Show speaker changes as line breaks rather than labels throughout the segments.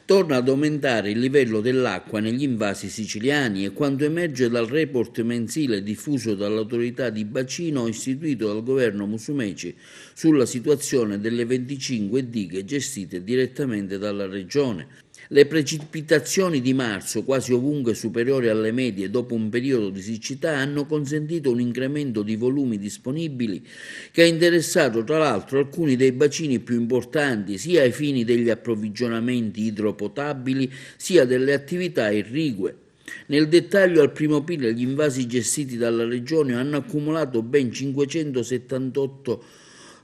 Torna ad aumentare il livello dell'acqua negli invasi siciliani e quanto emerge dal report mensile diffuso dall'autorità di bacino istituito dal governo Musumeci sulla situazione delle 25 dighe gestite direttamente dalla regione. Le precipitazioni di marzo, quasi ovunque superiori alle medie dopo un periodo di siccità, hanno consentito un incremento di volumi disponibili che ha interessato tra l'altro alcuni dei bacini più importanti sia ai fini degli approvvigionamenti idropotabili sia delle attività irrigue. Nel dettaglio, al primo aprile gli invasi gestiti dalla regione hanno accumulato ben 578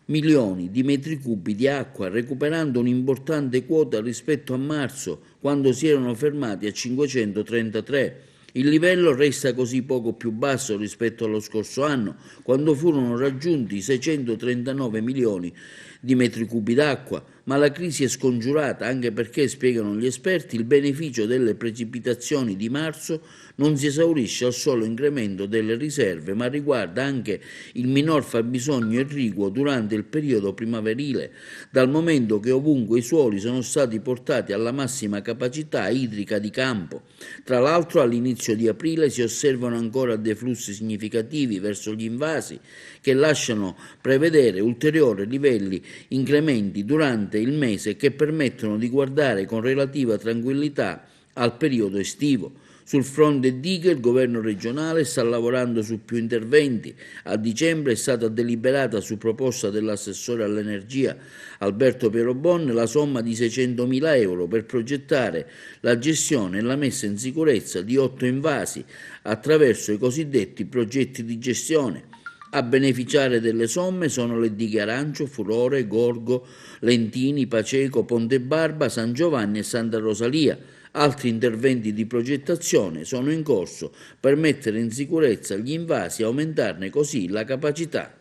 milioni di metri cubi di acqua, recuperando un'importante quota rispetto a marzo, quando si erano fermati a 533. Il livello resta così poco più basso rispetto allo scorso anno, quando furono raggiunti i 639 milioni di metri cubi d'acqua, ma la crisi è scongiurata anche perché, spiegano gli esperti, il beneficio delle precipitazioni di marzo non si esaurisce al solo incremento delle riserve, ma riguarda anche il minor fabbisogno irriguo durante il periodo primaverile, dal momento che ovunque i suoli sono stati portati alla massima capacità idrica di campo. Tra l'altro, all'inizio di aprile si osservano ancora deflussi significativi verso gli invasi che lasciano prevedere ulteriori livelli incrementi durante il mese che permettono di guardare con relativa tranquillità al periodo estivo. Sul fronte dighe il governo regionale sta lavorando su più interventi. A dicembre è stata deliberata su proposta dell'assessore all'energia Alberto Pierobon la somma di 600.000 euro per progettare la gestione e la messa in sicurezza di 8 invasi attraverso i cosiddetti progetti di gestione. A beneficiare delle somme sono le dighe Arancio, Furore, Gorgo, Lentini, Paceco, Ponte Barba, San Giovanni e Santa Rosalia. Altri interventi di progettazione sono in corso per mettere in sicurezza gli invasi e aumentarne così la capacità.